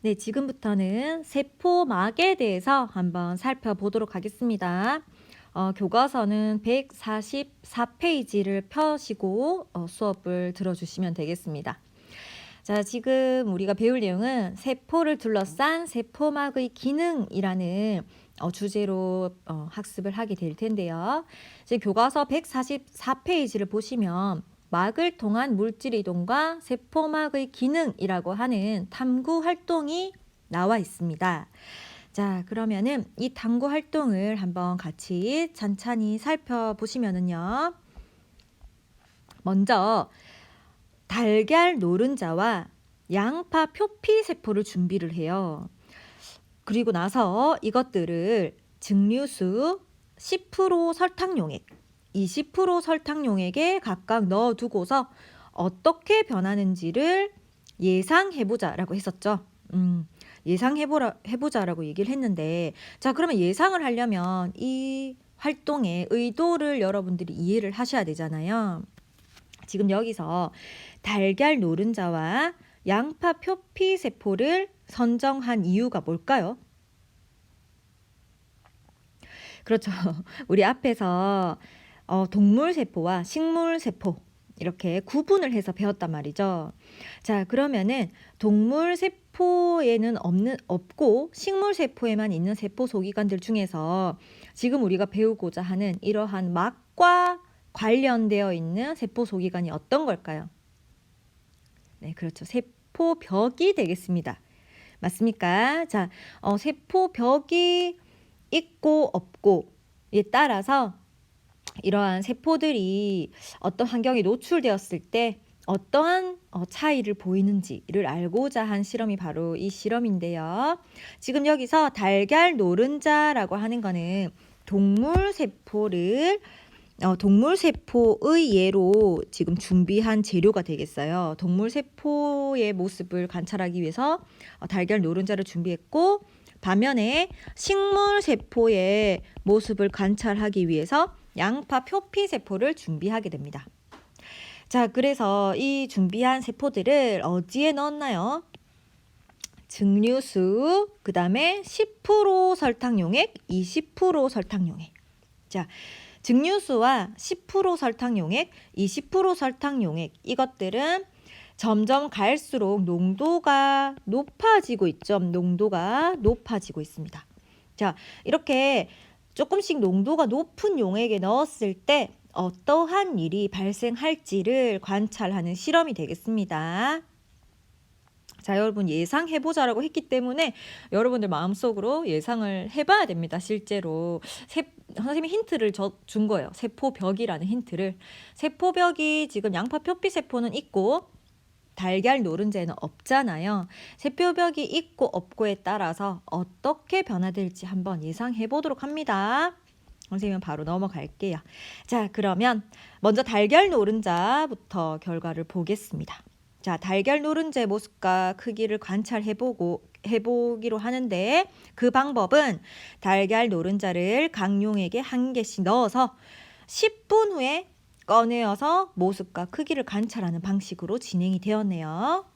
네, 지금부터는 세포막에 대해서 한번 살펴보도록 하겠습니다. 교과서는 144페이지를 펴시고 수업을 들어주시면 되겠습니다. 자, 지금 우리가 배울 내용은 세포를 둘러싼 세포막의 기능이라는 주제로 학습을 하게 될 텐데요. 이제 교과서 144페이지를 보시면 막을 통한 물질 이동과 세포막의 기능이라고 하는 탐구 활동이 나와 있습니다. 자, 그러면은 이 탐구 활동을 한번 같이 찬찬히 살펴보시면은요. 먼저 달걀 노른자와 양파 표피 세포를 준비를 해요. 그리고 나서 이것들을 증류수 10% 설탕 용액, 20% 설탕 용액에 각각 넣어두고서 어떻게 변하는지를 예상해보자라고 했었죠. 예상해보자라고 얘기를 했는데, 자, 그러면 예상을 하려면 이 활동의 의도를 여러분들이 이해를 하셔야 되잖아요. 지금 여기서 달걀 노른자와 양파 표피 세포를 선정한 이유가 뭘까요? 그렇죠. 우리 앞에서 동물 세포와 식물 세포 이렇게 구분을 해서 배웠단 말이죠. 자, 그러면은 동물 세포에는 없고 식물 세포에만 있는 세포 소기관들 중에서 지금 우리가 배우고자 하는 이러한 막과 관련되어 있는 세포 소기관이 어떤 걸까요? 네, 그렇죠. 세포벽이 되겠습니다. 맞습니까? 자, 세포벽이 있고 없고에 따라서 이러한 세포들이 어떤 환경에 노출되었을 때 어떠한 차이를 보이는지를 알고자 한 실험이 바로 이 실험인데요. 지금 여기서 달걀 노른자라고 하는 거는 동물 세포의 예로 지금 준비한 재료가 되겠어요. 동물 세포의 모습을 관찰하기 위해서 달걀 노른자를 준비했고, 반면에 식물 세포의 모습을 관찰하기 위해서 양파 표피 세포를 준비하게 됩니다. 자, 그래서 이 준비한 세포들을 어디에 넣었나요? 증류수, 그 다음에 10% 설탕 용액, 20% 설탕 용액. 자, 증류수와 10% 설탕 용액, 20% 설탕 용액, 이것들은 점점 갈수록 농도가 높아지고 있죠. 농도가 높아지고 있습니다. 자, 이렇게 조금씩 농도가 높은 용액에 넣었을 때 어떠한 일이 발생할지를 관찰하는 실험이 되겠습니다. 자, 여러분 예상해보자라고 했기 때문에 여러분들 마음속으로 예상을 해봐야 됩니다. 실제로 선생님이 힌트를 준 거예요. 세포벽이라는 힌트를. 세포벽이 지금 양파 표피 세포는 있고 달걀 노른자에는 없잖아요. 세포벽이 있고 없고에 따라서 어떻게 변화될지 한번 예상해 보도록 합니다. 선생님은 바로 넘어갈게요. 자, 그러면 먼저 달걀 노른자부터 결과를 보겠습니다. 자, 달걀 노른자의 모습과 크기를 해보기로 하는데, 그 방법은 달걀 노른자를 각 용액에 한 개씩 넣어서 10분 후에 꺼내어서 모습과 크기를 관찰하는 방식으로 진행이 되었네요.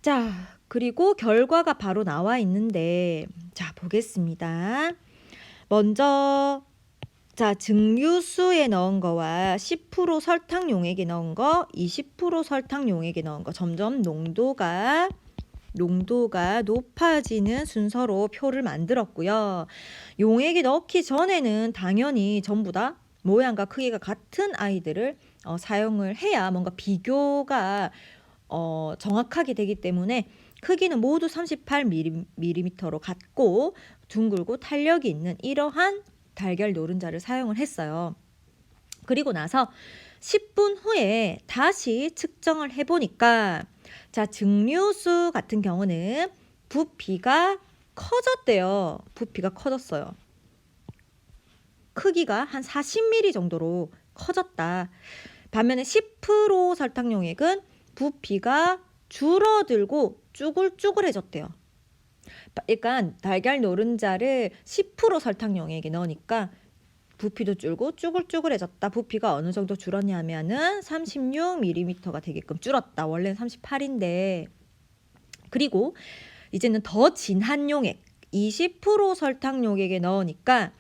자, 그리고 결과가 바로 나와 있는데, 자, 보겠습니다. 먼저 자, 증류수에 넣은 거와 10% 설탕 용액에 넣은 거, 20% 설탕 용액에 넣은 거, 점점 농도가 높아지는 순서로 표를 만들었고요. 용액에 넣기 전에는 당연히 전부 다 모양과 크기가 같은 아이들을 사용을 해야 뭔가 비교가 정확하게 되기 때문에 크기는 모두 38mm로 같고 둥글고 탄력이 있는 이러한 달걀 노른자를 사용을 했어요. 그리고 나서 10분 후에 다시 측정을 해보니까, 자, 증류수 같은 경우는 부피가 커졌대요. 부피가 커졌어요. 크기가 한 40mm 정도로 커졌다. 반면에 10% 설탕 용액은 부피가 줄어들고 쭈글쭈글해졌대요. 그러니까 달걀 노른자를 10% 설탕 용액에 넣으니까 부피도 줄고 쭈글쭈글해졌다. 부피가 어느 정도 줄었냐면은 36mm가 되게끔 줄었다. 원래는 38인데 그리고 이제는 더 진한 용액 20% 설탕 용액에 넣으니까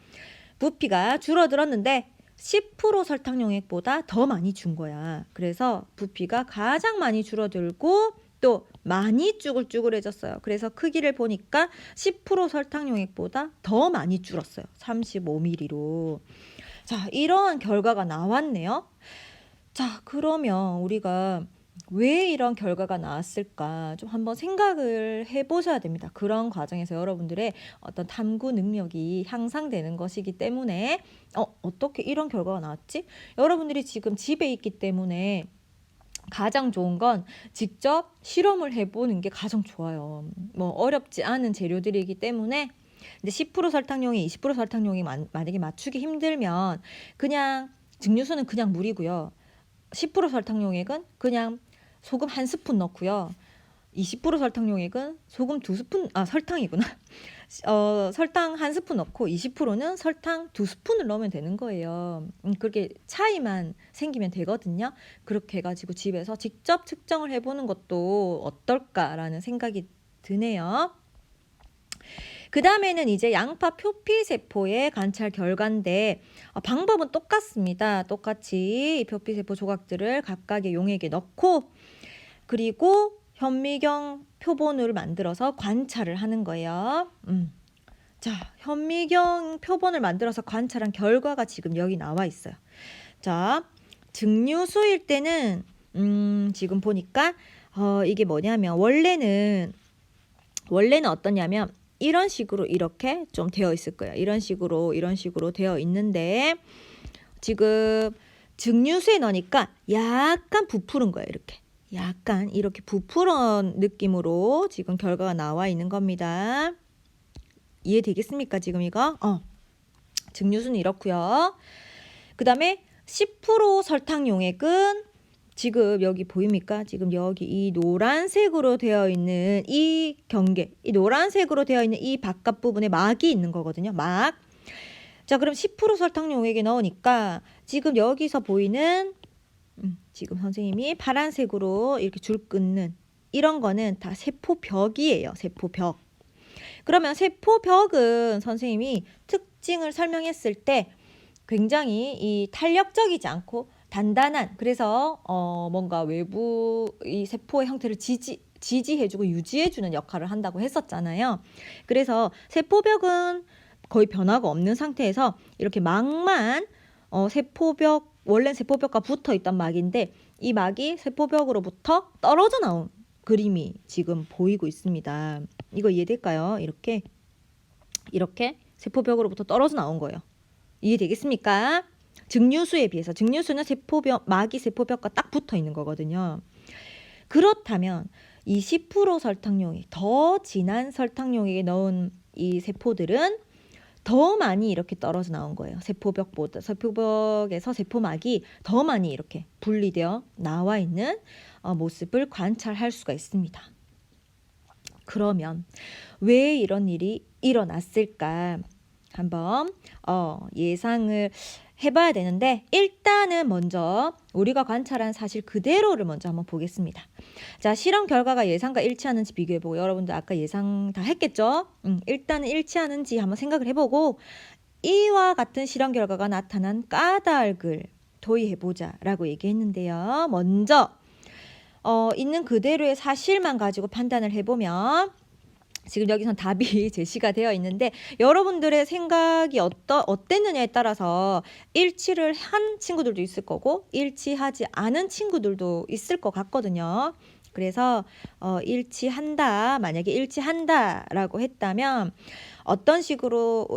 부피가 줄어들었는데 10% 설탕 용액보다 더 많이 준 거야. 그래서 부피가 가장 많이 줄어들고 또 많이 쭈글쭈글해졌어요. 그래서 크기를 보니까 10% 설탕 용액보다 더 많이 줄었어요. 35ml로. 자, 이러한 결과가 나왔네요. 자, 그러면 우리가 왜 이런 결과가 나왔을까 좀 한번 생각을 해보셔야 됩니다. 그런 과정에서 여러분들의 어떤 탐구 능력이 향상되는 것이기 때문에 어떻게 이런 결과가 나왔지? 여러분들이 지금 집에 있기 때문에 가장 좋은 건 직접 실험을 해보는 게 가장 좋아요. 뭐 어렵지 않은 재료들이기 때문에 근데 10% 설탕용이 20% 설탕용이 만약에 맞추기 힘들면 그냥 증류수는 그냥 물이고요. 10% 설탕 용액은 그냥 소금 한 스푼 넣고요. 20% 설탕 용액은 소금 2스푼, 설탕이구나. 설탕 한 스푼 넣고 20%는 설탕 2스푼을 넣으면 되는 거예요. 그렇게 차이만 생기면 되거든요. 그렇게 해가지고 집에서 직접 측정을 해보는 것도 어떨까라는 생각이 드네요. 그 다음에는 이제 양파 표피세포의 관찰 결과인데 방법은 똑같습니다. 똑같이 표피세포 조각들을 각각의 용액에 넣고 그리고 현미경 표본을 만들어서 관찰을 하는 거예요. 자, 현미경 표본을 만들어서 관찰한 결과가 지금 여기 나와 있어요. 자, 증류수일 때는 지금 보니까 이게 뭐냐면 원래는 어떠냐면 이런 식으로 이렇게 좀 되어 있을 거예요. 이런 식으로 되어 있는데 지금 증류수에 넣으니까 약간 부푸른 거예요. 약간 이렇게 부푸른 느낌으로 지금 결과가 나와 있는 겁니다. 이해되겠습니까? 지금 이거? 증류수는 이렇고요. 그 다음에 10% 설탕 용액은 지금 여기 보입니까? 지금 여기 이 노란색으로 되어 있는 이 경계, 이 노란색으로 되어 있는 이 바깥 부분에 막이 있는 거거든요. 막. 자, 그럼 10% 설탕 용액에 넣으니까 지금 여기서 보이는 지금 선생님이 파란색으로 이렇게 줄 끊는 이런 거는 다 세포벽이에요. 세포벽. 그러면 세포벽은 선생님이 특징을 설명했을 때 굉장히 이 탄력적이지 않고 단단한 그래서 뭔가 외부 이 세포의 형태를 지지해주고 유지해주는 역할을 한다고 했었잖아요. 그래서 세포벽은 거의 변화가 없는 상태에서 이렇게 막만 원래 세포벽과 붙어 있던 막인데 이 막이 세포벽으로부터 떨어져 나온 그림이 지금 보이고 있습니다. 이거 이해될까요? 이렇게 세포벽으로부터 떨어져 나온 거예요. 이해되겠습니까? 증류수에 비해서 증류수는 막이 세포벽과 딱 붙어 있는 거거든요. 그렇다면 20% 설탕용액, 더 진한 설탕용액에 넣은 이 세포들은 더 많이 이렇게 떨어져 나온 거예요. 세포벽에서 세포막이 더 많이 이렇게 분리되어 나와 있는 모습을 관찰할 수가 있습니다. 그러면 왜 이런 일이 일어났을까? 한번 예상을 해봐야 되는데 일단은 먼저 우리가 관찰한 사실 그대로를 먼저 한번 보겠습니다. 자, 실험 결과가 예상과 일치하는지 비교해보고 여러분들 아까 예상 다 했겠죠? 일단은 일치하는지 한번 생각을 해보고 이와 같은 실험 결과가 나타난 까닭을 도의해보자 라고 얘기했는데요. 먼저 있는 그대로의 사실만 가지고 판단을 해보면 지금 여기선 답이 제시가 되어 있는데 여러분들의 생각이 어땠느냐에 따라서 일치를 한 친구들도 있을 거고 일치하지 않은 친구들도 있을 것 같거든요. 그래서 일치한다, 만약에 일치한다라고 했다면 어떤 식으로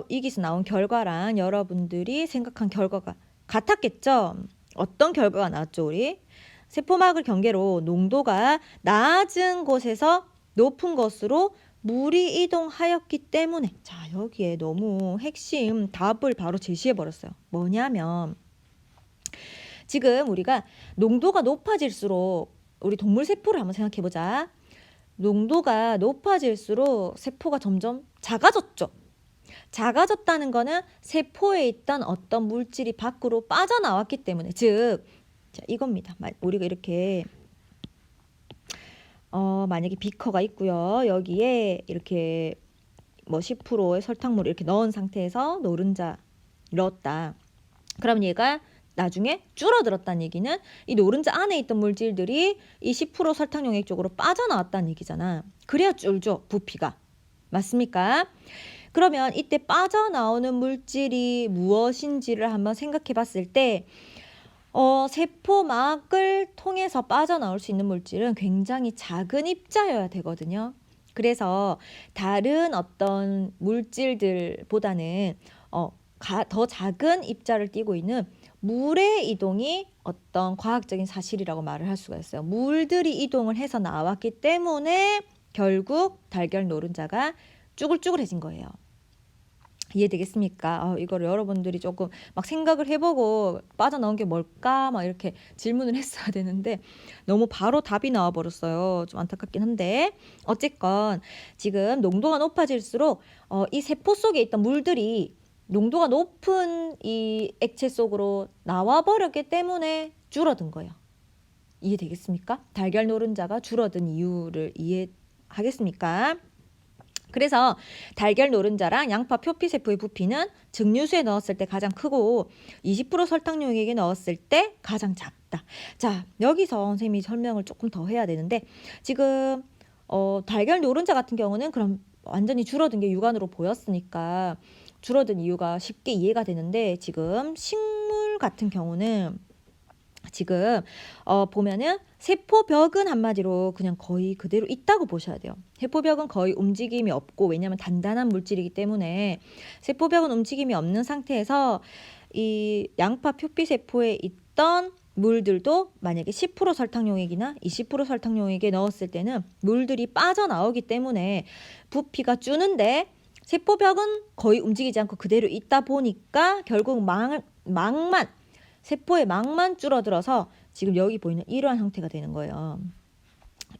이기서 나온 결과랑 여러분들이 생각한 결과가 같았겠죠? 어떤 결과가 나왔죠, 우리? 세포막을 경계로 농도가 낮은 곳에서 높은 곳으로 물이 이동하였기 때문에 자, 여기에 너무 핵심 답을 바로 제시해 버렸어요. 뭐냐면 지금 우리가 농도가 높아질수록 우리 동물 세포를 한번 생각해 보자. 농도가 높아질수록 세포가 점점 작아졌죠. 작아졌다는 거는 세포에 있던 어떤 물질이 밖으로 빠져나왔기 때문에 즉 자, 이겁니다. 우리가 이렇게 만약에 비커가 있고요. 여기에 이렇게 뭐 10%의 설탕물을 이렇게 넣은 상태에서 노른자 넣었다. 그럼 얘가 나중에 줄어들었다는 얘기는 이 노른자 안에 있던 물질들이 이 10% 설탕 용액 쪽으로 빠져나왔다는 얘기잖아. 그래야 줄죠, 부피가. 맞습니까? 그러면 이때 빠져나오는 물질이 무엇인지를 한번 생각해 봤을 때 세포막을 통해서 빠져나올 수 있는 물질은 굉장히 작은 입자여야 되거든요. 그래서 다른 어떤 물질들보다는 더 작은 입자를 띠고 있는 물의 이동이 어떤 과학적인 사실이라고 말을 할 수가 있어요. 물들이 이동을 해서 나왔기 때문에 결국 달걀 노른자가 쭈글쭈글해진 거예요. 이해되겠습니까? 이거를 여러분들이 조금 막 생각을 해보고 빠져나온 게 뭘까? 막 이렇게 질문을 했어야 되는데 너무 바로 답이 나와 버렸어요. 좀 안타깝긴 한데 어쨌건 지금 농도가 높아질수록 이 세포 속에 있던 물들이 농도가 높은 이 액체 속으로 나와 버렸기 때문에 줄어든 거예요. 이해되겠습니까? 달걀 노른자가 줄어든 이유를 이해하겠습니까? 그래서 달걀 노른자랑 양파 표피세포의 부피는 증류수에 넣었을 때 가장 크고 20% 설탕 용액에 넣었을 때 가장 작다. 자, 여기서 선생님이 설명을 조금 더 해야 되는데 지금 달걀 노른자 같은 경우는 그럼 완전히 줄어든 게 육안으로 보였으니까 줄어든 이유가 쉽게 이해가 되는데 지금 식물 같은 경우는 지금 보면은 세포벽은 한마디로 그냥 거의 그대로 있다고 보셔야 돼요. 세포벽은 거의 움직임이 없고 왜냐하면 단단한 물질이기 때문에 세포벽은 움직임이 없는 상태에서 이 양파 표피세포에 있던 물들도 만약에 10% 설탕 용액이나 20% 설탕 용액에 넣었을 때는 물들이 빠져나오기 때문에 부피가 주는데 세포벽은 거의 움직이지 않고 그대로 있다 보니까 결국 망만 세포의 망만 줄어들어서 지금 여기 보이는 이러한 형태가 되는 거예요.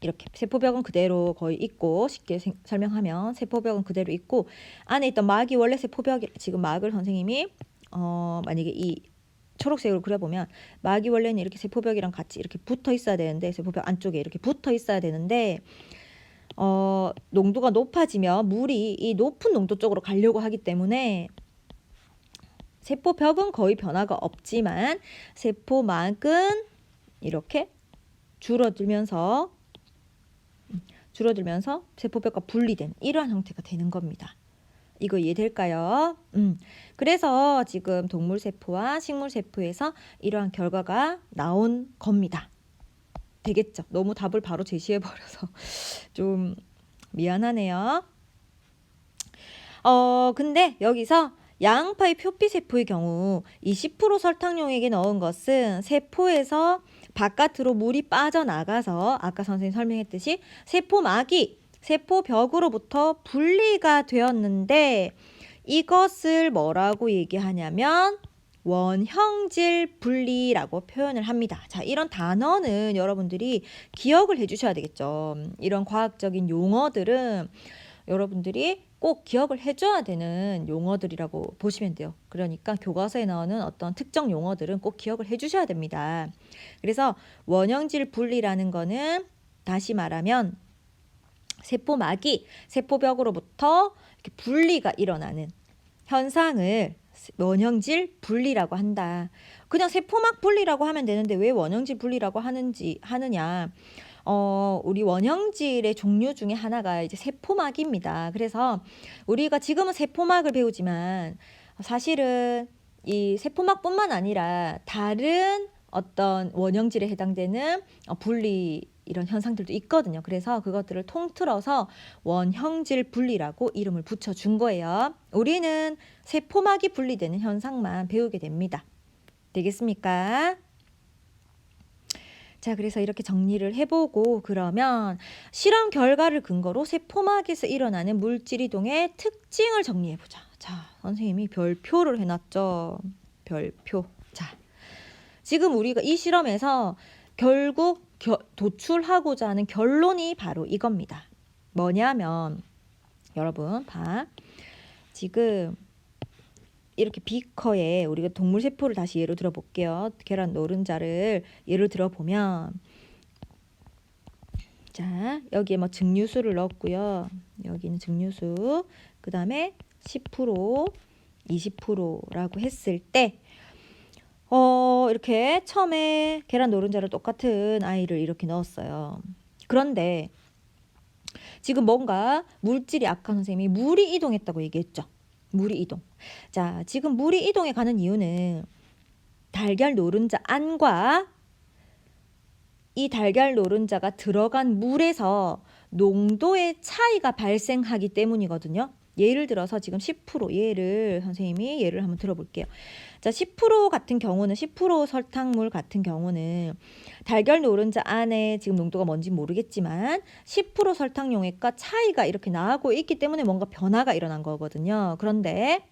이렇게 세포벽은 그대로 거의 있고 쉽게 설명하면 세포벽은 그대로 있고 안에 있던 막이 원래 세포벽 지금 막을 선생님이 만약에 이 초록색으로 그려보면 막이 원래는 이렇게 세포벽이랑 같이 이렇게 붙어 있어야 되는데 세포벽 안쪽에 이렇게 붙어 있어야 되는데 농도가 높아지면 물이 이 높은 농도 쪽으로 가려고 하기 때문에 세포벽은 거의 변화가 없지만 세포막은 이렇게 줄어들면서 세포벽과 분리된 이러한 형태가 되는 겁니다. 이거 이해될까요? 그래서 지금 동물세포와 식물세포에서 이러한 결과가 나온 겁니다. 되겠죠? 너무 답을 바로 제시해버려서 좀 미안하네요. 근데 여기서 양파의 표피세포의 경우 이 10% 설탕용액에 넣은 것은 세포에서 바깥으로 물이 빠져나가서 아까 선생님 설명했듯이 세포막이 세포벽으로부터 분리가 되었는데 이것을 뭐라고 얘기하냐면 원형질 분리라고 표현을 합니다. 자, 이런 단어는 여러분들이 기억을 해주셔야 되겠죠. 이런 과학적인 용어들은 여러분들이 꼭 기억을 해줘야 되는 용어들이라고 보시면 돼요. 그러니까 교과서에 나오는 어떤 특정 용어들은 꼭 기억을 해주셔야 됩니다. 그래서 원형질 분리라는 거는 다시 말하면 세포막이 세포벽으로부터 이렇게 분리가 일어나는 현상을 원형질 분리라고 한다. 그냥 세포막 분리라고 하면 되는데 왜 원형질 분리라고 하느냐? 우리 원형질의 종류 중에 하나가 이제 세포막입니다. 그래서 우리가 지금은 세포막을 배우지만 사실은 이 세포막뿐만 아니라 다른 어떤 원형질에 해당되는 분리 이런 현상들도 있거든요. 그래서 그것들을 통틀어서 원형질 분리라고 이름을 붙여준 거예요. 우리는 세포막이 분리되는 현상만 배우게 됩니다. 되겠습니까? 자, 그래서 이렇게 정리를 해보고 그러면 실험 결과를 근거로 세포막에서 일어나는 물질 이동의 특징을 정리해보자. 자, 선생님이 별표를 해놨죠. 별표. 자, 지금 우리가 이 실험에서 결국 도출하고자 하는 결론이 바로 이겁니다. 뭐냐면 여러분 봐. 지금 이렇게 비커에 우리가 동물 세포를 다시 예로 들어볼게요. 계란 노른자를 예를 들어보면 자, 여기에 뭐 증류수를 넣었고요. 여기는 증류수. 그 다음에 10%, 20%라고 했을 때 이렇게 처음에 계란 노른자를 똑같은 아이를 이렇게 넣었어요. 그런데 지금 뭔가 물질이 약한 선생님이 물이 이동했다고 얘기했죠. 물이 이동. 자, 지금 물이 이동해 가는 이유는 달걀 노른자 안과 이 달걀 노른자가 들어간 물에서 농도의 차이가 발생하기 때문이거든요. 예를 들어서 지금 10% 선생님이 예를 한번 들어볼게요. 자, 10% 같은 경우는 10% 설탕물 같은 경우는 달걀 노른자 안에 지금 농도가 뭔지 모르겠지만 10% 설탕용액과 차이가 이렇게 나고 있기 때문에 뭔가 변화가 일어난 거거든요. 그런데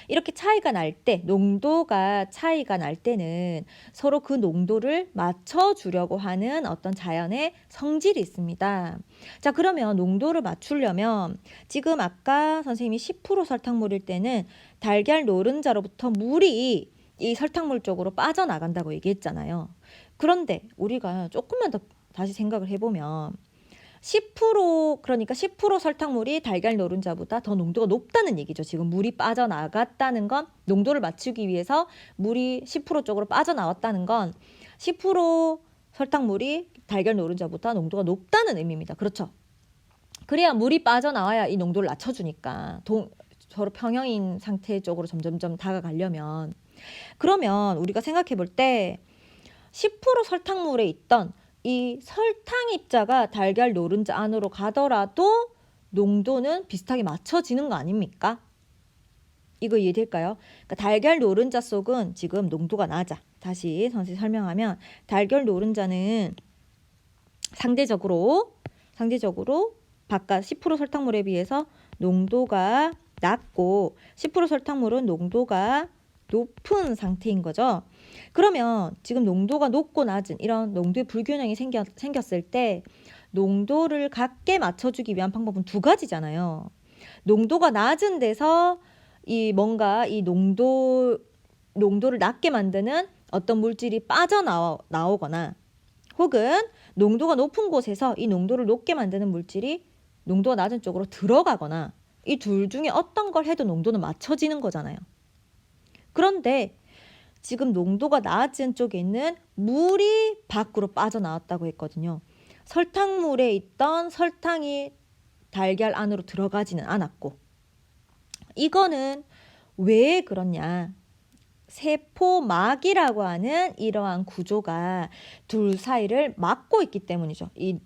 이렇게 차이가 날 때, 농도가 차이가 날 때는 서로 그 농도를 맞춰주려고 하는 어떤 자연의 성질이 있습니다. 자, 그러면 농도를 맞추려면 지금 아까 선생님이 10% 설탕물일 때는 달걀 노른자로부터 물이 이 설탕물 쪽으로 빠져나간다고 얘기했잖아요. 그런데 우리가 조금만 더 다시 생각을 해보면 10% 그러니까 10% 설탕물이 달걀 노른자보다 더 농도가 높다는 얘기죠. 지금 물이 빠져나갔다는 건 농도를 맞추기 위해서 물이 10% 쪽으로 빠져나왔다는 건 10% 설탕물이 달걀 노른자보다 농도가 높다는 의미입니다. 그렇죠? 그래야 물이 빠져나와야 이 농도를 낮춰주니까 서로 평형인 상태 쪽으로 점점점 다가가려면 그러면 우리가 생각해 볼 때 10% 설탕물에 있던 이 설탕 입자가 달걀 노른자 안으로 가더라도 농도는 비슷하게 맞춰지는 거 아닙니까? 이거 이해될까요? 그러니까 달걀 노른자 속은 지금 농도가 낮아. 다시 선생님 설명하면 달걀 노른자는 상대적으로 바깥 10% 설탕물에 비해서 농도가 낮고 10% 설탕물은 농도가 높은 상태인 거죠. 그러면 지금 농도가 높고 낮은 이런 농도의 불균형이 생겼을 때 농도를 같게 맞춰주기 위한 방법은 두 가지잖아요. 농도가 낮은 데서 이 농도를 낮게 만드는 어떤 물질이 빠져나오거나 혹은 농도가 높은 곳에서 이 농도를 높게 만드는 물질이 농도가 낮은 쪽으로 들어가거나 이 둘 중에 어떤 걸 해도 농도는 맞춰지는 거잖아요. 그런데 지금 농도가 낮은 쪽에 있는 물이 밖으로 빠져나왔다고 했거든요. 설탕물에 있던 설탕이 달걀 안으로 들어가지는 않았고 이거는 왜 그렇냐? 세포막이라고 하는 이러한 구조가 둘 사이를 막고 있기 때문이죠. 이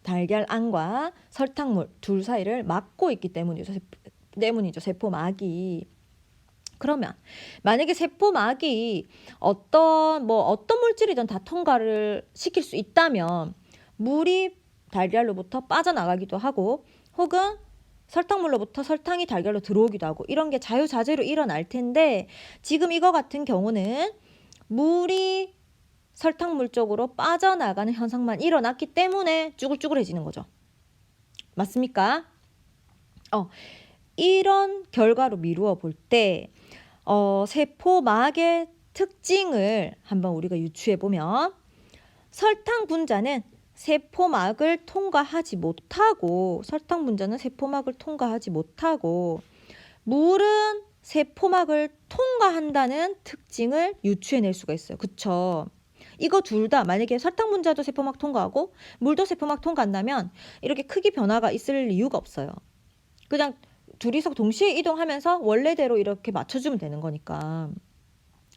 달걀 안과 설탕물 둘 사이를 막고 있기 때문이죠. 세포막이. 그러면 만약에 세포막이 어떤 물질이든 다 통과를 시킬 수 있다면 물이 달걀로부터 빠져나가기도 하고 혹은 설탕물로부터 설탕이 달걀로 들어오기도 하고 이런 게 자유자재로 일어날 텐데 지금 이거 같은 경우는 물이 설탕물 쪽으로 빠져나가는 현상만 일어났기 때문에 쭈글쭈글해지는 거죠. 맞습니까? 이런 결과로 미루어 볼 때 세포막의 특징을 한번 우리가 유추해 보면 설탕 분자는 세포막을 통과하지 못하고 물은 세포막을 통과한다는 특징을 유추해낼 수가 있어요. 그쵸? 이거 둘 다 만약에 설탕 분자도 세포막 통과하고 물도 세포막 통과한다면 이렇게 크기 변화가 있을 이유가 없어요. 그냥 둘이서 동시에 이동하면서 원래대로 이렇게 맞춰주면 되는 거니까.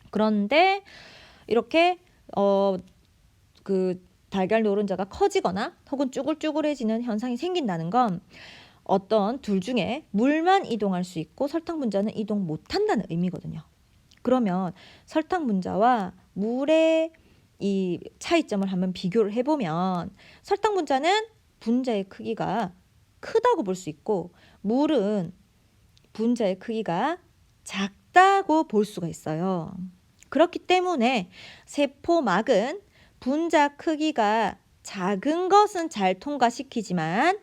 그런데 이렇게 그 달걀 노른자가 커지거나 혹은 쭈글쭈글해지는 현상이 생긴다는 건 어떤 둘 중에 물만 이동할 수 있고 설탕 분자는 이동 못한다는 의미거든요. 그러면 설탕 분자와 물의 이 차이점을 한번 비교를 해보면 설탕 분자는 분자의 크기가 크다고 볼 수 있고 물은 분자의 크기가 작다고 볼 수가 있어요. 그렇기 때문에 세포막은 분자 크기가 작은 것은 잘 통과시키지만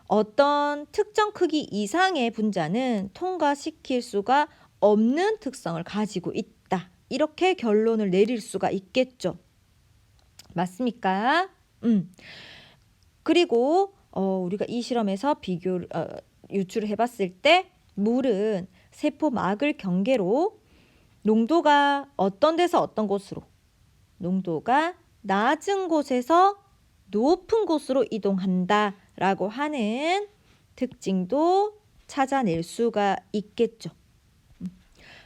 어떤 특정 크기 이상의 분자는 통과시킬 수가 없는 특성을 가지고 있다. 이렇게 결론을 내릴 수가 있겠죠. 맞습니까? 그리고 우리가 이 실험에서 유출을 해봤을 때 물은 세포막을 경계로 농도가 어떤 데서 어떤 곳으로, 농도가 낮은 곳에서 높은 곳으로 이동한다라고 하는 특징도 찾아낼 수가 있겠죠.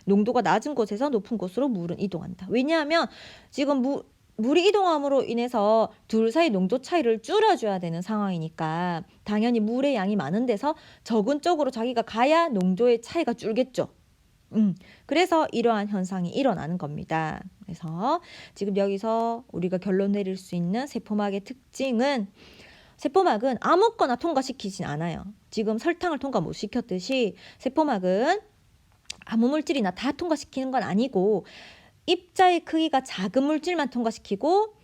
농도가 낮은 곳에서 높은 곳으로 물은 이동한다. 왜냐하면 지금 물이 이동함으로 인해서 둘 사이 농도 차이를 줄여줘야 되는 상황이니까 당연히 물의 양이 많은 데서 적은 쪽으로 자기가 가야 농도의 차이가 줄겠죠. 그래서 이러한 현상이 일어나는 겁니다. 그래서 지금 여기서 우리가 결론 내릴 수 있는 세포막의 특징은, 세포막은 아무거나 통과시키진 않아요. 지금 설탕을 통과 못 시켰듯이 세포막은 아무 물질이나 다 통과시키는 건 아니고 입자의 크기가 작은 물질만 통과시키고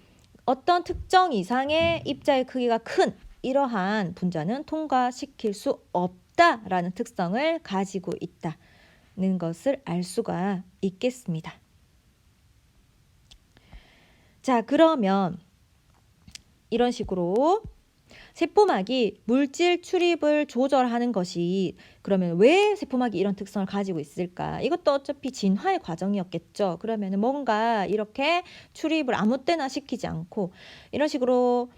어떤 특정 이상의 입자의 크기가 큰 이러한 분자는 통과시킬 수 없다라는 특성을 가지고 있다는 것을 알 수가 있겠습니다. 자, 그러면 이런 식으로 세포막이 물질 출입을 조절하는 것이, 그러면 왜 세포막이 이런 특성을 가지고 있을까? 이것도 어차피 진화의 과정이었겠죠. 그러면 뭔가 이렇게 출입을 아무 때나 시키지 않고 이런 식으로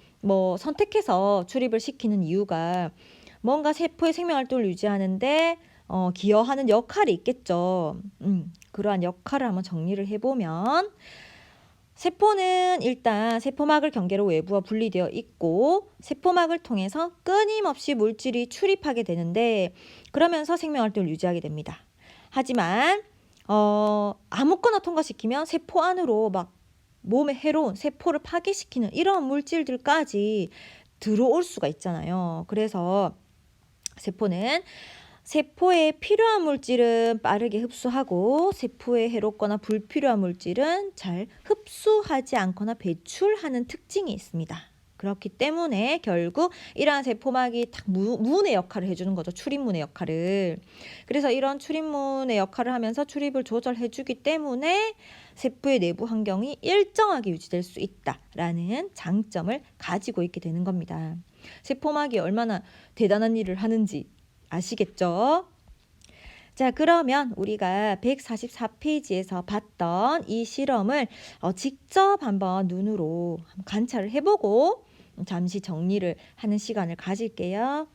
선택해서 출입을 시키는 이유가 뭔가 세포의 생명활동을 유지하는데 기여하는 역할이 있겠죠. 그러한 역할을 한번 정리를 해보면, 세포는 일단 세포막을 경계로 외부와 분리되어 있고 세포막을 통해서 끊임없이 물질이 출입하게 되는데 그러면서 생명활동을 유지하게 됩니다. 하지만 아무거나 통과시키면 세포 안으로 막 몸에 해로운, 세포를 파괴시키는 이런 물질들까지 들어올 수가 있잖아요. 그래서 세포는 세포에 필요한 물질은 빠르게 흡수하고 세포에 해롭거나 불필요한 물질은 잘 흡수하지 않거나 배출하는 특징이 있습니다. 그렇기 때문에 결국 이러한 세포막이 딱 문의 역할을 해주는 거죠. 출입문의 역할을. 그래서 이런 출입문의 역할을 하면서 출입을 조절해주기 때문에 세포의 내부 환경이 일정하게 유지될 수 있다라는 장점을 가지고 있게 되는 겁니다. 세포막이 얼마나 대단한 일을 하는지 아시겠죠? 자, 그러면 우리가 144페이지에서 봤던 이 실험을 직접 한번 눈으로 관찰을 해보고 잠시 정리를 하는 시간을 가질게요.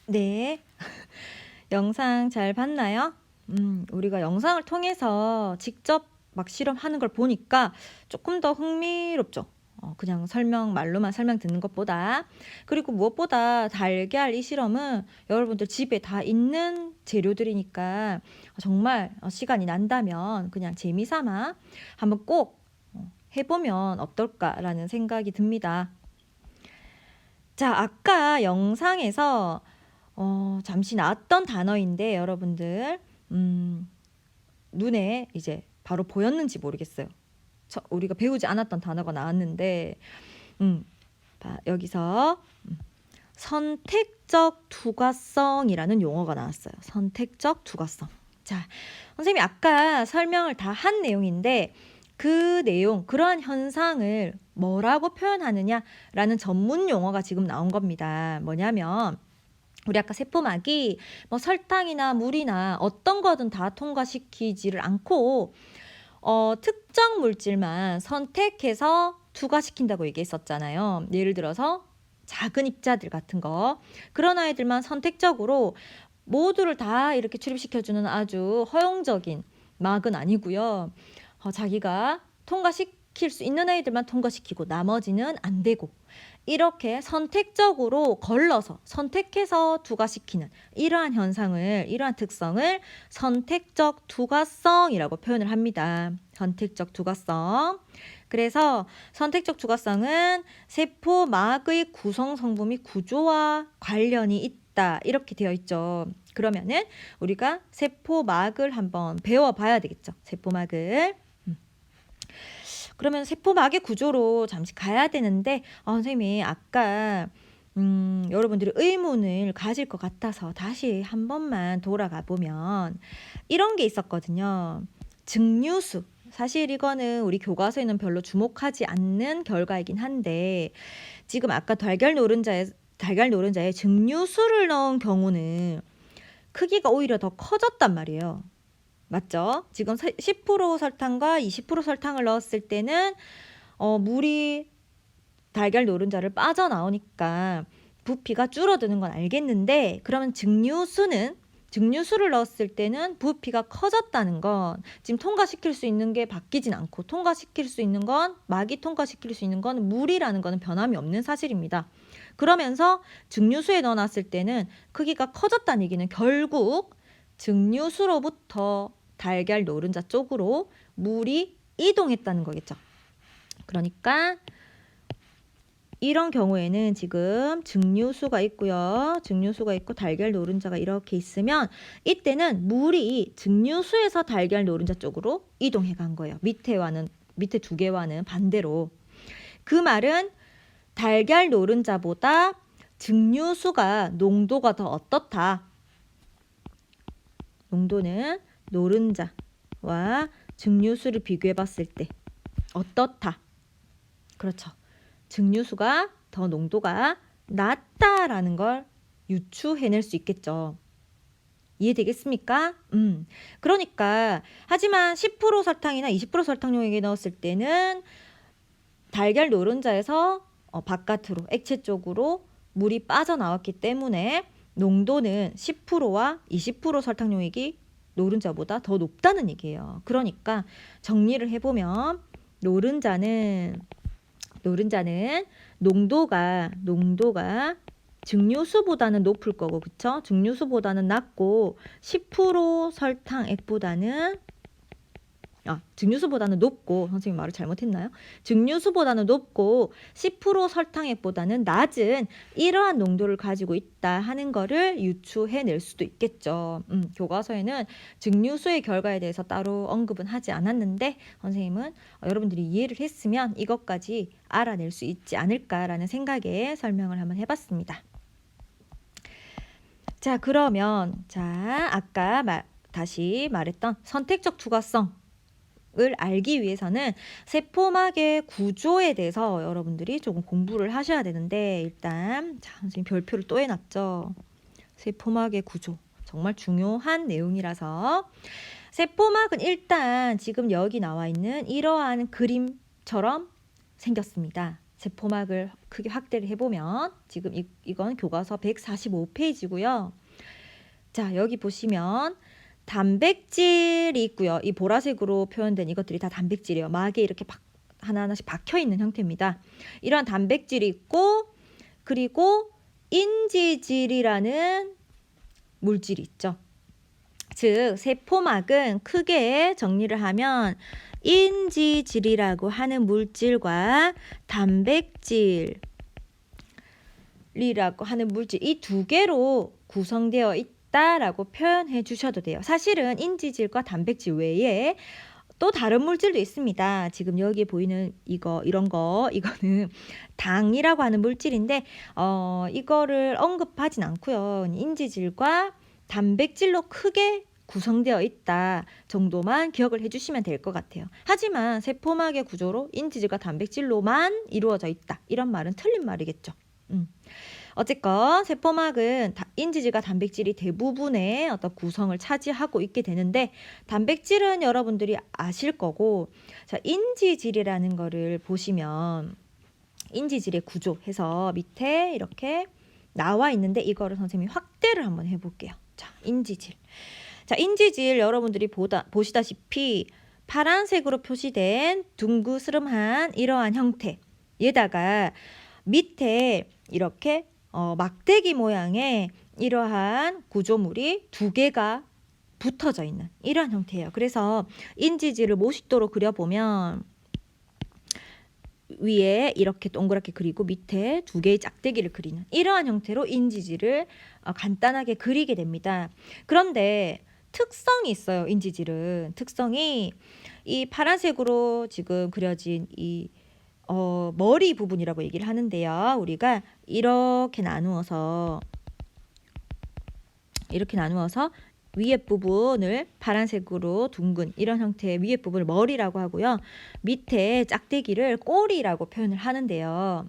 네. 영상 잘 봤나요? 우리가 영상을 통해서 직접 막 실험하는 걸 보니까 조금 더 흥미롭죠. 그냥 말로만 설명 듣는 것보다. 그리고 무엇보다 달걀 이 실험은 여러분들 집에 다 있는 재료들이니까 정말 시간이 난다면 그냥 재미삼아 한번 꼭 해보면 어떨까라는 생각이 듭니다. 자, 아까 영상에서 잠시 나왔던 단어인데 여러분들 눈에 이제 바로 보였는지 모르겠어요. 우리가 배우지 않았던 단어가 나왔는데 여기서 선택적 투과성이라는 용어가 나왔어요. 선택적 투과성. 자, 선생님이 아까 설명을 다 한 내용인데 그 내용, 그러한 현상을 뭐라고 표현하느냐라는 전문 용어가 지금 나온 겁니다. 뭐냐면 우리 아까 세포막이 뭐 설탕이나 물이나 어떤 거든 다 통과시키지를 않고 특정 물질만 선택해서 투과시킨다고 얘기했었잖아요. 예를 들어서 작은 입자들 같은 거, 그런 아이들만 선택적으로 모두를 다 이렇게 출입시켜주는 아주 허용적인 막은 아니고요. 자기가 통과시킬 수 있는 아이들만 통과시키고 나머지는 안 되고, 이렇게 선택적으로 걸러서 선택해서 투과시키는 이러한 현상을, 이러한 특성을 선택적 투과성이라고 표현을 합니다. 선택적 투과성. 그래서 선택적 투과성은 세포막의 구성 성분 및 구조와 관련이 있다, 이렇게 되어 있죠. 그러면은 우리가 세포막을 한번 배워봐야 되겠죠. 세포막을. 그러면 세포막의 구조로 잠시 가야 되는데 선생님이 아까 여러분들이 의문을 가질 것 같아서 다시 한 번만 돌아가 보면 이런 게 있었거든요. 증류수. 사실 이거는 우리 교과서에는 별로 주목하지 않는 결과이긴 한데 지금 아까 달걀 노른자에 증류수를 넣은 경우는 크기가 오히려 더 커졌단 말이에요. 맞죠? 지금 10% 설탕과 20% 설탕을 넣었을 때는 물이 달걀 노른자를 빠져나오니까 부피가 줄어드는 건 알겠는데, 그러면 증류수를 넣었을 때는 부피가 커졌다는 건 지금 통과시킬 수 있는 게 바뀌진 않고 막이 통과시킬 수 있는 건 물이라는 거는 변함이 없는 사실입니다. 그러면서 증류수에 넣어놨을 때는 크기가 커졌다는 얘기는 결국 증류수로부터 달걀 노른자 쪽으로 물이 이동했다는 거겠죠. 그러니까 이런 경우에는 지금 증류수가 있고요. 증류수가 있고 달걀 노른자가 이렇게 있으면 이때는 물이 증류수에서 달걀 노른자 쪽으로 이동해 간 거예요. 밑에 두 개와는 반대로. 그 말은 달걀 노른자보다 증류수가 농도가 더 어떻다. 농도는 노른자와 증류수를 비교해 봤을 때 어떻다. 그렇죠. 증류수가 더 농도가 낮다라는 걸 유추해낼 수 있겠죠. 이해되겠습니까? 그러니까 하지만 10% 설탕이나 20% 설탕용액에 넣었을 때는 달걀 노른자에서 바깥으로 액체 쪽으로 물이 빠져나왔기 때문에 농도는 10%와 20% 설탕용액이 노른자보다 더 높다는 얘기예요. 그러니까 정리를 해보면 노른자는 농도가 증류수보다는 높을 거고, 그쵸? 증류수보다는 낮고 10% 설탕액보다는 증류수보다는 높고, 선생님 말을 잘못했나요? 증류수보다는 높고 10% 설탕액보다는 낮은 이러한 농도를 가지고 있다 하는 거를 유추해낼 수도 있겠죠. 교과서에는 증류수의 결과에 대해서 따로 언급은 하지 않았는데 선생님은 여러분들이 이해를 했으면 이것까지 알아낼 수 있지 않을까라는 생각에 설명을 한번 해봤습니다. 자, 그러면 아까 다시 말했던 선택적 투과성 을 알기 위해서는 세포막의 구조에 대해서 여러분들이 조금 공부를 하셔야 되는데, 일단 선생님 별표를 또 해놨죠. 세포막의 구조 정말 중요한 내용이라서 세포막은 일단 지금 여기 나와 있는 이러한 그림처럼 생겼습니다. 세포막을 크게 확대를 해보면 지금 이건 교과서 145페이지고요. 자, 여기 보시면 단백질이 있고요. 이 보라색으로 표현된 이것들이 다 단백질이에요. 막에 이렇게 하나하나씩 박혀 있는 형태입니다. 이런 단백질이 있고, 그리고 인지질이라는 물질이 있죠. 즉 세포막은 크게 정리를 하면 인지질이라고 하는 물질과 단백질이라고 하는 물질, 이 두 개로 구성되어 있다라고 표현해 주셔도 돼요. 사실은 인지질과 단백질 외에 또 다른 물질도 있습니다. 지금 여기 보이는 이거는 당이라고 하는 물질인데 이거를 언급하진 않고요. 인지질과 단백질로 크게 구성되어 있다 정도만 기억을 해주시면 될 것 같아요. 하지만 세포막의 구조로 인지질과 단백질로만 이루어져 있다, 이런 말은 틀린 말이겠죠. 어쨌건 세포막은 인지질과 단백질이 대부분의 어떤 구성을 차지하고 있게 되는데, 단백질은 여러분들이 아실 거고, 자, 인지질이라는 거를 보시면 인지질의 구조 해서 밑에 이렇게 나와 있는데, 이거를 선생님이 확대를 한번 해볼게요. 자, 인지질. 자, 인지질 여러분들이 보시다시피 파란색으로 표시된 둥그스름한 이러한 형태, 얘다가 밑에 이렇게 막대기 모양의 이러한 구조물이 두 개가 붙어져 있는 이러한 형태예요. 그래서 인지질을 모식도로 그려보면 위에 이렇게 동그랗게 그리고 밑에 두 개의 짝대기를 그리는 이러한 형태로 인지질을 간단하게 그리게 됩니다. 그런데 특성이 있어요. 인지질은 특성이 이 파란색으로 지금 그려진 이 머리 부분이라고 얘기를 하는데요. 우리가 이렇게 나누어서 위에 부분을 파란색으로 둥근 이런 형태의 위에 부분을 머리라고 하고요. 밑에 짝대기를 꼬리라고 표현을 하는데요.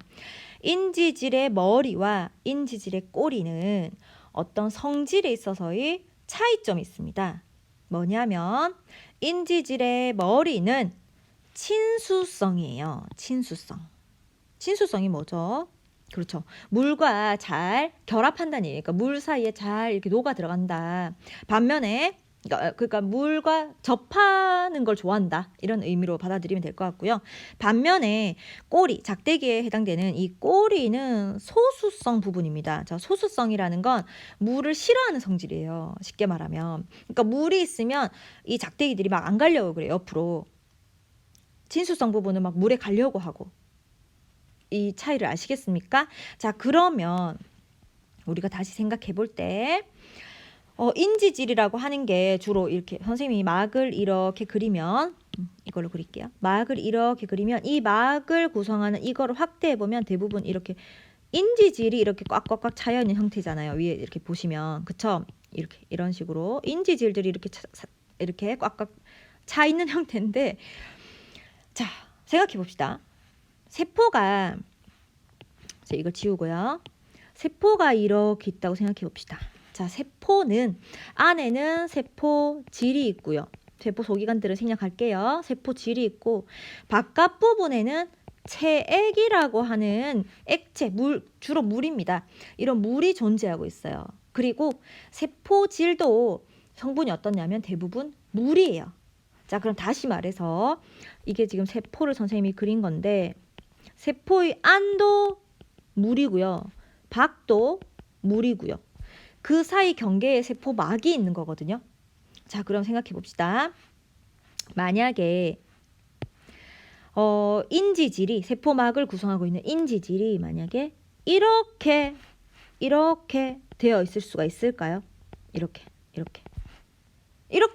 인지질의 머리와 인지질의 꼬리는 어떤 성질에 있어서의 차이점이 있습니다. 뭐냐면 인지질의 머리는 친수성이에요. 친수성이 뭐죠? 그렇죠. 물과 잘 결합한다는 얘기예요. 그러니까 물 사이에 잘 이렇게 녹아 들어간다. 반면에 그러니까 물과 접하는 걸 좋아한다, 이런 의미로 받아들이면 될 것 같고요. 반면에 꼬리, 작대기에 해당되는 이 꼬리는 소수성 부분입니다. 자, 소수성이라는 건 물을 싫어하는 성질이에요. 쉽게 말하면. 그러니까 물이 있으면 이 작대기들이 막 안 가려고 그래요, 옆으로. 친수성 부분은 막 물에 가려고 하고. 이 차이를 아시겠습니까? 자, 그러면 우리가 다시 생각해 볼 때 인지질이라고 하는 게 주로 이렇게 선생님이 막을 이렇게 그리면 이걸로 그릴게요. 막을 이렇게 그리면 이 막을 구성하는 이거를 확대해 보면 대부분 이렇게 인지질이 이렇게 꽉꽉꽉 차여 있는 형태잖아요. 위에 이렇게 보시면, 그쵸? 이렇게 이런 식으로 인지질들이 이렇게 꽉꽉 차 있는 형태인데, 자, 생각해 봅시다. 세포가, 이걸 지우고요. 세포가 이렇게 있다고 생각해 봅시다. 자, 세포는 안에는 세포질이 있고요. 세포 소기관들을 생략할게요. 세포질이 있고, 바깥 부분에는 체액이라고 하는 액체, 주로 물입니다. 이런 물이 존재하고 있어요. 그리고 세포질도 성분이 어떻냐면 대부분 물이에요. 자, 그럼 다시 말해서 이게 지금 세포를 선생님이 그린 건데, 세포의 안도 물이고요. 밖도 물이고요. 그 사이 경계에 세포막이 있는 거거든요. 자, 그럼 생각해 봅시다. 만약에 인지질이, 세포막을 구성하고 있는 인지질이 만약에 이렇게 되어 있을 수가 있을까요? 이렇게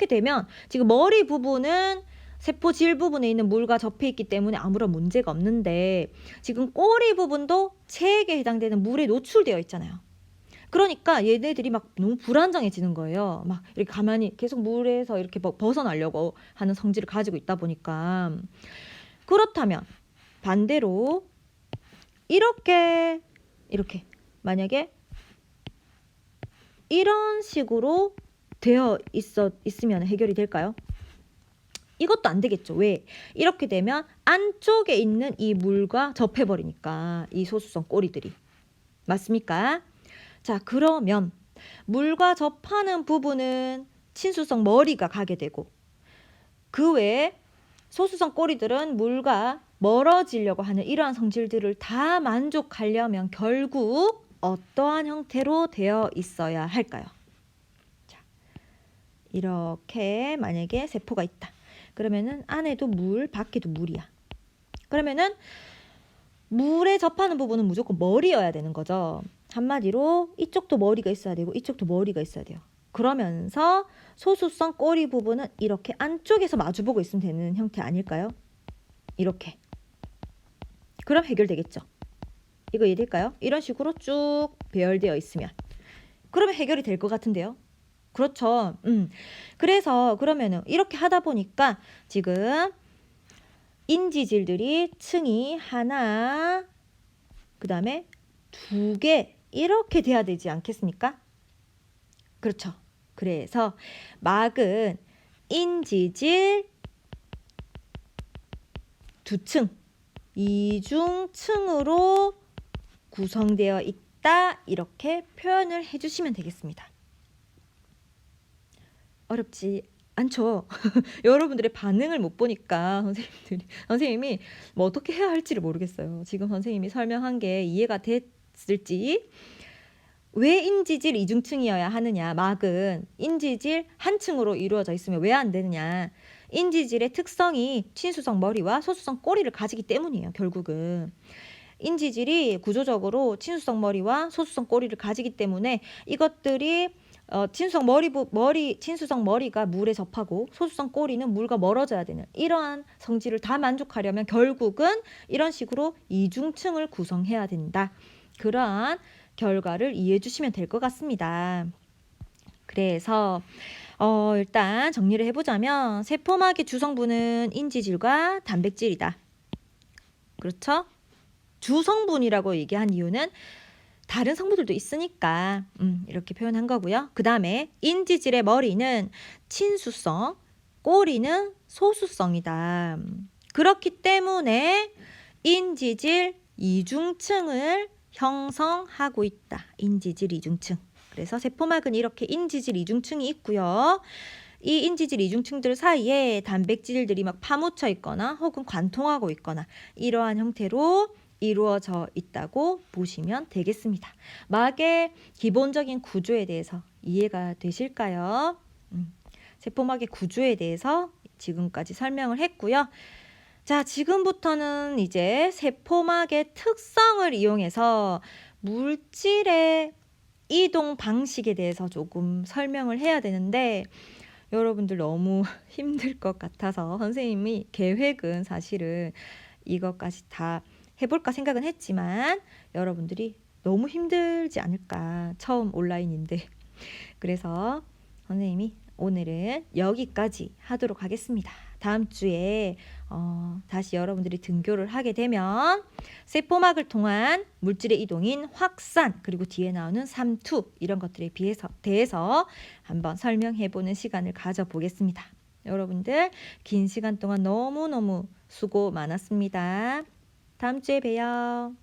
되면 지금 머리 부분은 세포질 부분에 있는 물과 접해 있기 때문에 아무런 문제가 없는데, 지금 꼬리 부분도 체액에 해당되는 물에 노출되어 있잖아요. 그러니까 얘네들이 막 너무 불안정해지는 거예요. 막 이렇게 가만히 계속 물에서 이렇게 벗어나려고 하는 성질을 가지고 있다 보니까. 그렇다면 반대로 이렇게 만약에 이런 식으로 되어 있으면 해결이 될까요? 이것도 안 되겠죠. 왜? 이렇게 되면 안쪽에 있는 이 물과 접해버리니까 이 소수성 꼬리들이. 맞습니까? 자, 그러면 물과 접하는 부분은 친수성 머리가 가게 되고 그 외에 소수성 꼬리들은 물과 멀어지려고 하는 이러한 성질들을 다 만족하려면 결국 어떠한 형태로 되어 있어야 할까요? 자, 이렇게 만약에 세포가 있다. 그러면은 안에도 물, 밖에도 물이야. 그러면은 물에 접하는 부분은 무조건 머리여야 되는 거죠. 한마디로 이쪽도 머리가 있어야 되고 이쪽도 머리가 있어야 돼요. 그러면서 소수성 꼬리 부분은 이렇게 안쪽에서 마주보고 있으면 되는 형태 아닐까요? 이렇게. 그럼 해결되겠죠. 이거 이해될까요? 이런 식으로 쭉 배열되어 있으면. 그러면 해결이 될 것 같은데요. 그렇죠. 그래서 그러면은 이렇게 하다 보니까 지금 인지질들이 층이 하나, 그 다음에 2개 이렇게 돼야 되지 않겠습니까? 그렇죠. 그래서 막은 인지질 2층, 이중층으로 구성되어 있다. 이렇게 표현을 해주시면 되겠습니다. 어렵지 않죠? 여러분들의 반응을 못 보니까 선생님이 뭐 어떻게 해야 할지를 모르겠어요. 지금 선생님이 설명한 게 이해가 됐을지. 왜 인지질 이중층이어야 하느냐? 막은 인지질 한 층으로 이루어져 있으면 왜 안 되느냐? 인지질의 특성이 친수성 머리와 소수성 꼬리를 가지기 때문이에요. 결국은 인지질이 구조적으로 친수성 머리와 소수성 꼬리를 가지기 때문에 이것들이 친수성 친수성 머리가 물에 접하고 소수성 꼬리는 물과 멀어져야 되는 이러한 성질을 다 만족하려면 결국은 이런 식으로 이중층을 구성해야 된다. 그러한 결과를 이해해 주시면 될 것 같습니다. 그래서 일단 정리를 해보자면 세포막의 주성분은 인지질과 단백질이다. 그렇죠? 주성분이라고 얘기한 이유는 다른 성분들도 있으니까 이렇게 표현한 거고요. 그 다음에 인지질의 머리는 친수성, 꼬리는 소수성이다. 그렇기 때문에 인지질 이중층을 형성하고 있다. 인지질 이중층. 그래서 세포막은 이렇게 인지질 이중층이 있고요. 이 인지질 이중층들 사이에 단백질들이 막 파묻혀 있거나 혹은 관통하고 있거나 이러한 형태로 이루어져 있다고 보시면 되겠습니다. 막의 기본적인 구조에 대해서 이해가 되실까요? 세포막의 구조에 대해서 지금까지 설명을 했고요. 자, 지금부터는 이제 세포막의 특성을 이용해서 물질의 이동 방식에 대해서 조금 설명을 해야 되는데 여러분들 너무 힘들 것 같아서 선생님이 계획은 사실은 이것까지 다 해볼까 생각은 했지만 여러분들이 너무 힘들지 않을까, 처음 온라인인데. 그래서 선생님이 오늘은 여기까지 하도록 하겠습니다. 다음 주에 다시 여러분들이 등교를 하게 되면 세포막을 통한 물질의 이동인 확산, 그리고 뒤에 나오는 삼투, 이런 것들에 대해서 한번 설명해보는 시간을 가져보겠습니다. 여러분들 긴 시간 동안 너무너무 수고 많았습니다. 다음 주에 봬요.